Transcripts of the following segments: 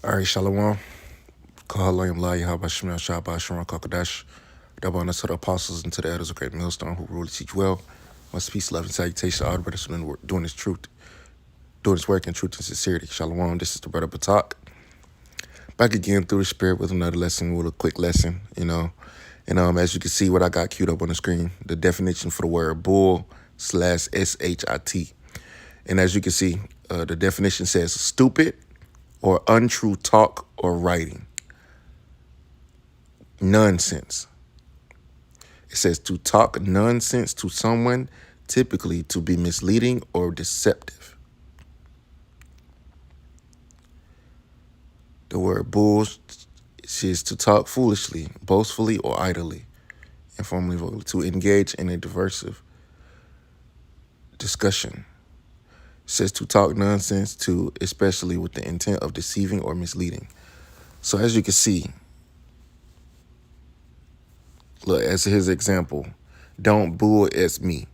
All right, Shalom. Kahalayim La Yahaba Shemel Shabbat Shalom Kakadash. Double honors to the apostles and to the elders of Great Millstone who rule and teach well. Much peace, love, and salutation to all the brothers who are doing this truth, doing this work in truth and sincerity. Shalom. This is the brother Batak. Back again through the spirit with another lesson, with a quick lesson, And as you can see, what I got queued up on the screen, the definition for the word bull/shit. And as you can see, the definition says stupid or untrue talk or writing. Nonsense. It says to talk nonsense to someone, typically to be misleading or deceptive. The word bull is to talk foolishly, boastfully, or idly, informally, vocally, to engage in a diversive discussion. It says to talk nonsense to, especially with the intent of deceiving or misleading. So as you can see, look, as his example, don't bull s me.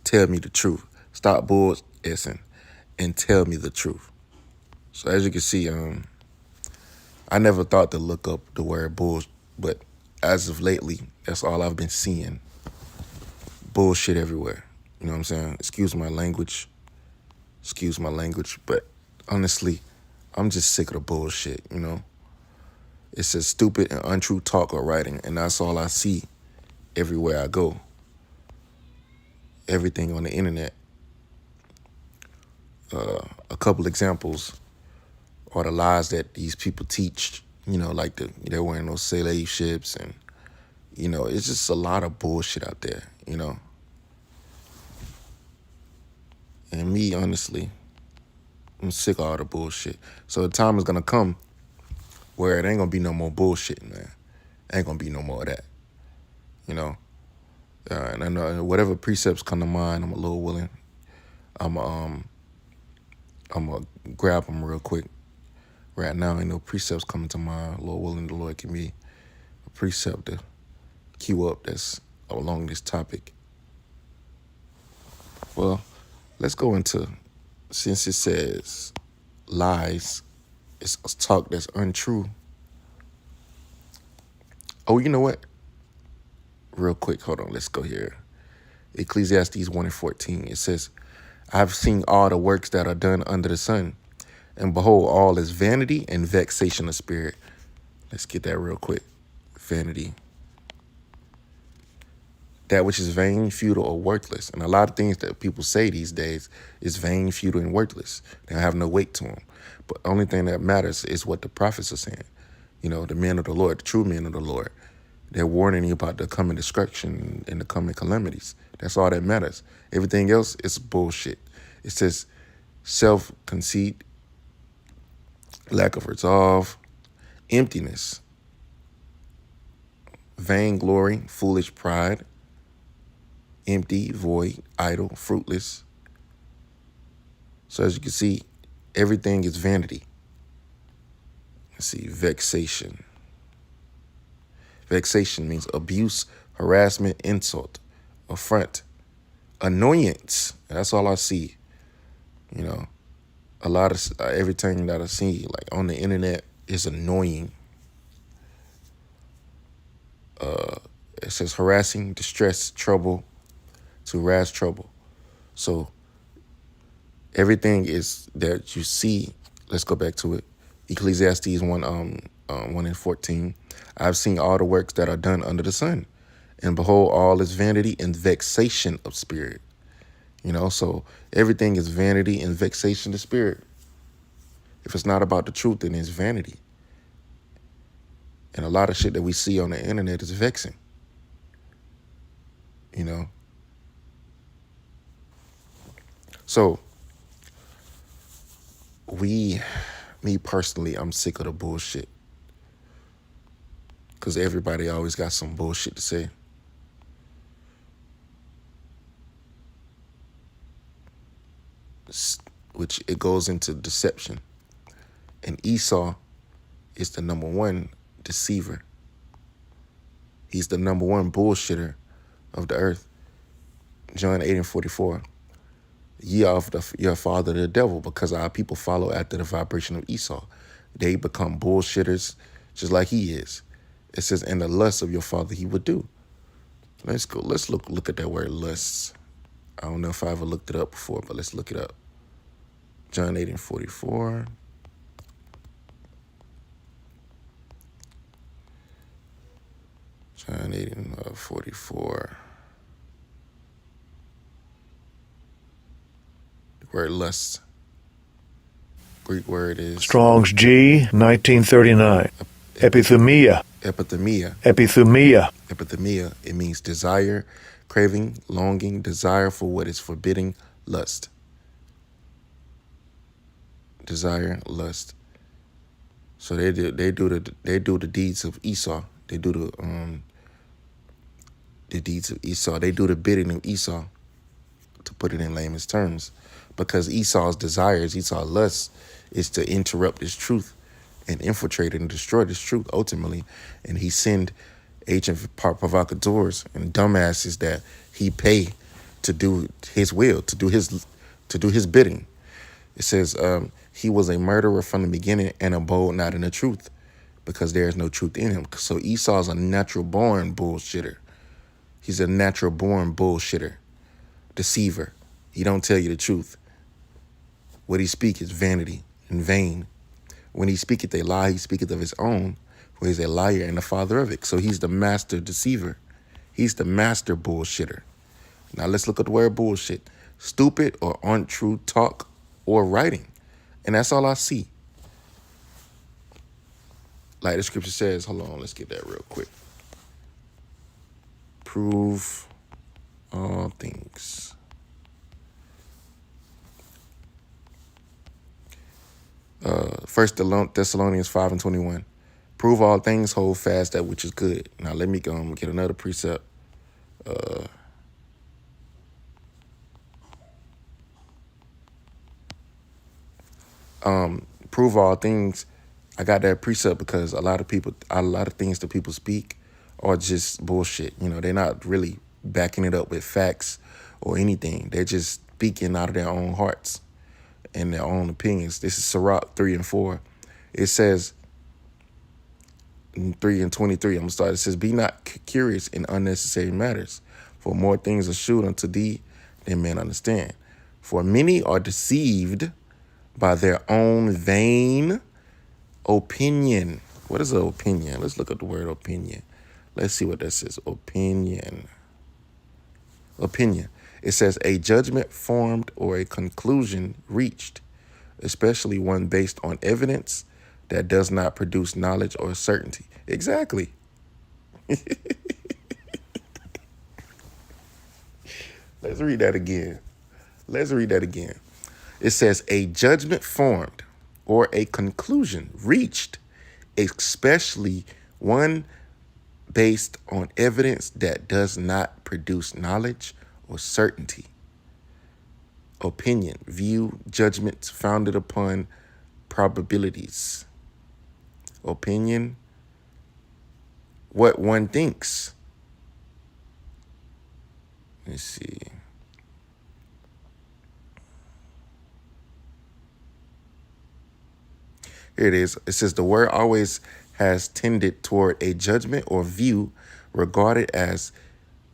Tell me the truth. Stop bull s-ing and tell me the truth. So as you can see, I never thought to look up the word bull, but as of lately, that's all I've been seeing. Bullshit everywhere. You know what I'm saying? Excuse my language, but honestly, I'm just sick of the bullshit, It says stupid and untrue talk or writing, and that's all I see everywhere I go. Everything on the internet. A couple examples are the lies that these people teach, like they're wearing those slave ships and, it's just a lot of bullshit out there, And me, honestly, I'm sick of all the bullshit. So the time is going to come where it ain't going to be no more bullshit, man. Ain't going to be no more of that, And I know whatever precepts come to mind, I'm a little willing. I'm going to grab them real quick. Right now, ain't no precepts coming to mind. Lord willing, the Lord give me a precept to queue up that's along this topic. Well, let's go into, since it says lies, it's talk that's untrue. Oh, you know what? Real quick, hold on, let's go here. Ecclesiastes 1:14, it says, I've seen all the works that are done under the sun, and behold, all is vanity and vexation of spirit. Let's get that real quick. Vanity. That which is vain, futile, or worthless. And a lot of things that people say these days is vain, futile, and worthless. They have no weight to them. But the only thing that matters is what the prophets are saying. The men of the Lord, the true men of the Lord. They're warning you about the coming destruction and the coming calamities. That's all that matters. Everything else is bullshit. It says self-conceit, lack of resolve, emptiness, vainglory, foolish pride, empty, void, idle, fruitless. So as you can see, everything is vanity. Let's see, vexation. Vexation means abuse, harassment, insult, affront, annoyance. That's all I see. A lot of everything that I see, like on the internet, is annoying. It says harassing, distress, trouble, to harass, trouble. So everything is that you see. Let's go back to it. Ecclesiastes 1:14. I've seen all the works that are done under the sun, and behold, all is vanity and vexation of spirit. So everything is vanity and vexation of spirit. If it's not about the truth, then it's vanity. And a lot of shit that we see on the internet is vexing. So me personally, I'm sick of the bullshit. Because everybody always got some bullshit to say. Which it goes into deception. And Esau is the number one deceiver. He's the number one bullshitter of the earth. John 8:44. Ye are of your father the devil, because our people follow after the vibration of Esau. they become bullshitters just like he is. It says, and the lust of your father he would do. Let's go. Let's look at that word lusts. I don't know if I ever looked it up before, but let's look it up. John 8:44. John 8:44. The word lust. Greek word is Strong's G, 1939. Epithumia. epithumia. Epithumia. Epithumia. It means desire, craving, longing, desire for what is forbidding, lust. Desire, lust. So they do the deeds of Esau. They do the deeds of Esau. They do the bidding of Esau, to put it in layman's terms, because Esau's desires, Esau's lust, is to interrupt this truth and infiltrate and destroy this truth ultimately. And he send agent provocateurs and dumbasses that he pay to do his will, to do his bidding. It says he was a murderer from the beginning and abode not in the truth, because there is no truth in him. So Esau's a natural born bullshitter. He's a natural born bullshitter, deceiver. He don't tell you the truth. What he speak is vanity and vain. When he speaketh a lie, he speaketh of his own, for he's a liar and the father of it. So he's the master deceiver. He's the master bullshitter. Now let's look at the word bullshit. Stupid or untrue talk or writing. And that's all I see. Like the scripture says, hold on, let's get that real quick. Prove all things. First Thessalonians 5:21. Prove all things, hold fast that which is good. Now let me go and get another precept. Prove all things. I got that precept because a lot of things that people speak are just bullshit. You know, they're not really backing it up with facts or anything. They're just speaking out of their own hearts and their own opinions. This is Sirach 3:4. It says, in 3:23, I'm gonna start. It says, be not curious in unnecessary matters, for more things are shewed unto thee than men understand. For many are deceived by their own vain opinion. What is an opinion? Let's look at the word opinion. Let's see what that says. Opinion. Opinion. It says a judgment formed or a conclusion reached, especially one based on evidence that does not produce knowledge or certainty. Exactly. Let's read that again. It says a judgment formed or a conclusion reached, especially one based on evidence that does not produce knowledge or certainty. Opinion, view, judgments founded upon probabilities. Opinion, what one thinks. Let's see. Here it is. It says the word always has tended toward a judgment or view regarded as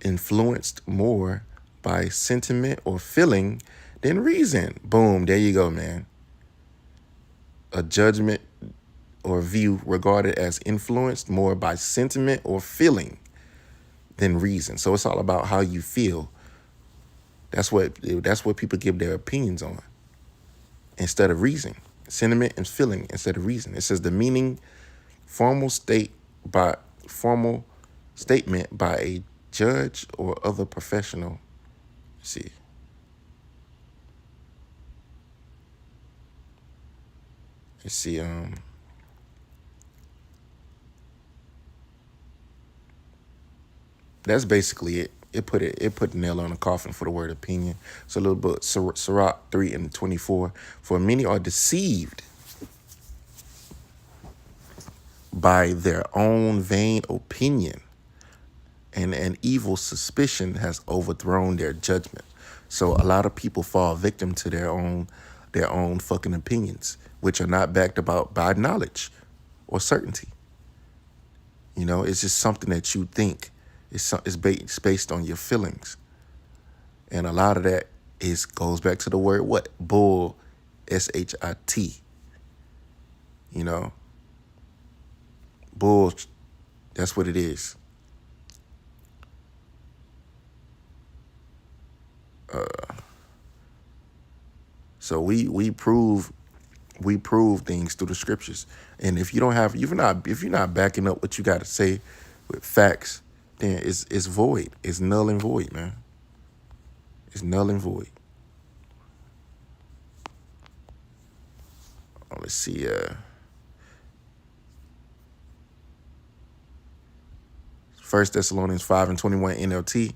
influenced more by sentiment or feeling than reason. Boom, there you go, man. A judgment or view regarded as influenced more by sentiment or feeling than reason. So it's all about how you feel. That's what people give their opinions on instead of reason. Sentiment and feeling instead of reason. It says the meaning formal statement by a judge or other professional. Let's see. That's basically it. It put the nail on the coffin for the word opinion. So a little bit, Sirach 3:24. For many are deceived by their own vain opinion, and an evil suspicion has overthrown their judgment. So a lot of people fall victim to their own their own fucking opinions, which are not backed about by knowledge or certainty. You know, it's just something that you think. It's based on your feelings. And a lot of that goes back to the word what? Bull, S-H-I-T. You know, bull, that's what it is. So we prove things through the scriptures. And if you're not backing up what you got to say with facts, then it's void. It's null and void, man. It's null and void. Let's see. 1 Thessalonians 5:21 NLT. I'm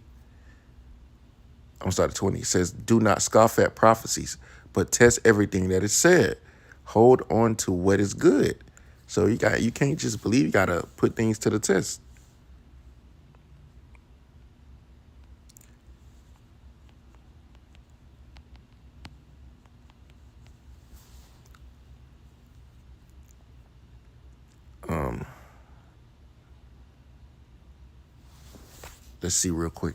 gonna start at 20. It says, "Do not scoff at prophecies, but test everything that is said. Hold on to what is good." So you can't just believe. You gotta put things to the test. Let's see real quick.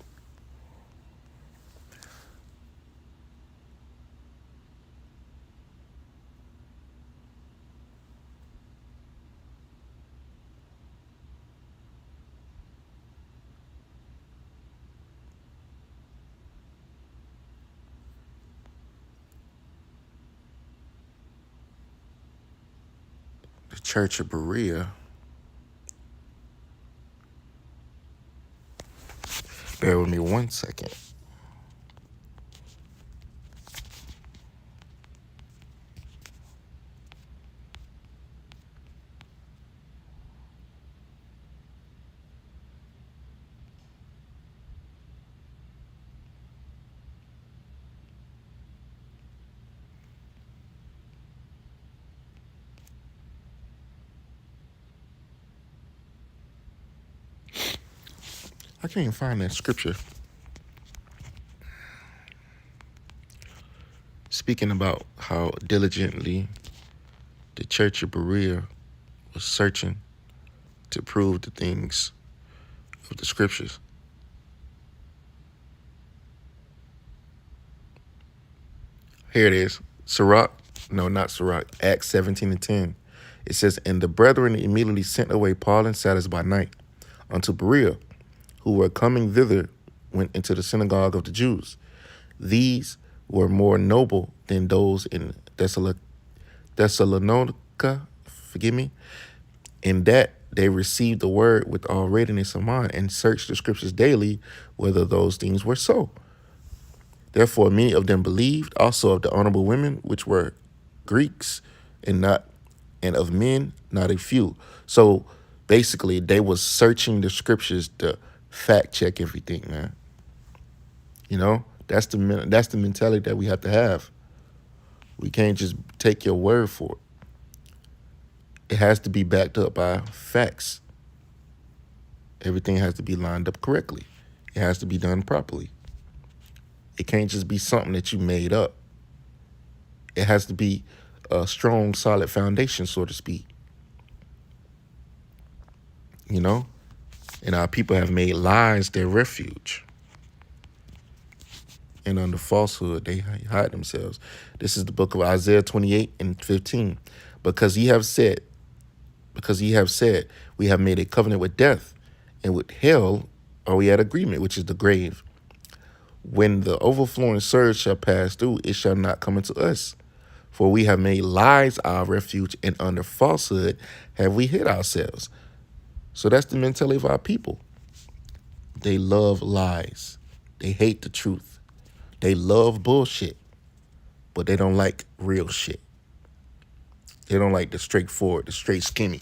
The Church of Berea. Bear with me 1 second. I can't find that scripture. Speaking about how diligently the Church of Berea was searching to prove the things of the scriptures. Here it is. Acts 17:10. It says, "And the brethren immediately sent away Paul and Silas by night unto Berea, who were coming thither went into the synagogue of the Jews. These were more noble than those in Thessalonica, in that they received the word with all readiness of mind and searched the scriptures daily whether those things were so. Therefore many of them believed, also of the honorable women, which were Greeks, and of men not a few." So basically they was searching the scriptures to fact check everything, man. You know, that's the mentality that we have to have. We can't just take your word for it. It has to be backed up by facts. Everything has to be lined up correctly. It has to be done properly. It can't just be something that you made up. It has to be a strong, solid foundation, so to speak. You know? And our people have made lies their refuge. And under falsehood, they hide themselves. This is the book of Isaiah 28:15. Because ye have said, we have made a covenant with death, and with hell are we at agreement, which is the grave. When the overflowing surge shall pass through, it shall not come into us. For we have made lies our refuge, and under falsehood have we hid ourselves. So that's the mentality of our people. They love lies. They hate the truth. They love bullshit, but they don't like real shit. They don't like the straightforward, the straight skinny.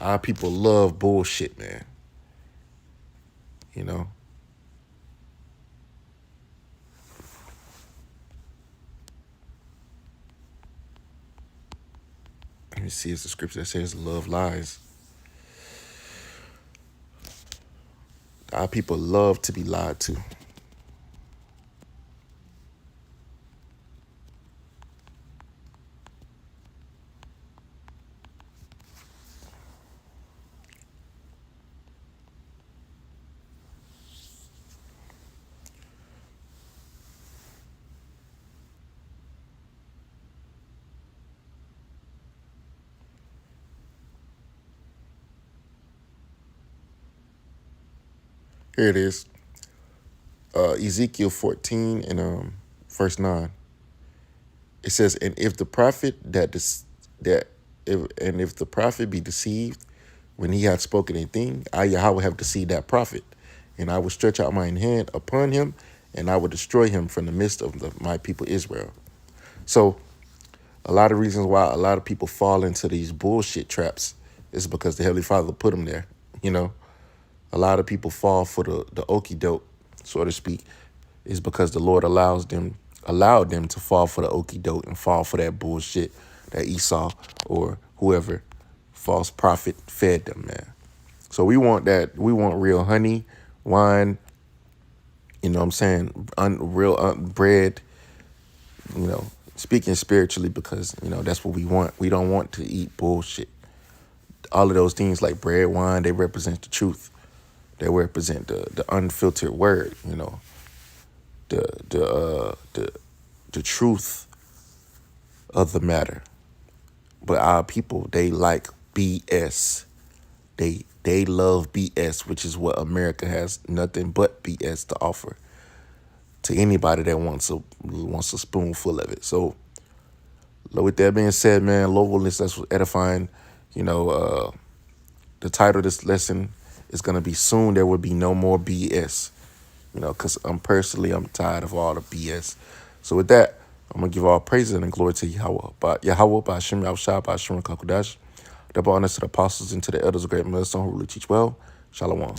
Our people love bullshit, man. You know? Let me see, it's the scripture that says love lies. Our people love to be lied to. Here it is. Ezekiel 14 and verse 9. It says, and if the prophet if the prophet be deceived when he hath spoken a thing, I Yahweh have deceived that prophet, and I will stretch out mine hand upon him, and I will destroy him from the midst of my people Israel. So a lot of reasons why a lot of people fall into these bullshit traps is because the Heavenly Father put them there. You know, a lot of people fall for the okie doke, so to speak, is because the Lord allowed them to fall for the okie doke and fall for that bullshit that Esau or whoever false prophet fed them, man. So we want that. We want real honey, wine, you know what I'm saying, real bread, you know, speaking spiritually, because, you know, that's what we want. We don't want to eat bullshit. All of those things like bread, wine, they represent the truth. They represent the unfiltered word, you know, the truth of the matter. But our people, they like BS. They love BS, which is what America has nothing but BS to offer to anybody that wants a spoonful of it. So, with that being said, man, lowfulness, that's what edifying. You know, the title of this lesson is gonna be soon. There will be no more BS. You know, because I'm tired of all the BS. So with that, I'm gonna give all praises and glory to Yahweh, by Hashem Yahushua, by Hashem Kakudash. Double honors to the apostles and to the elders of great millstone who really teach well. Shalom.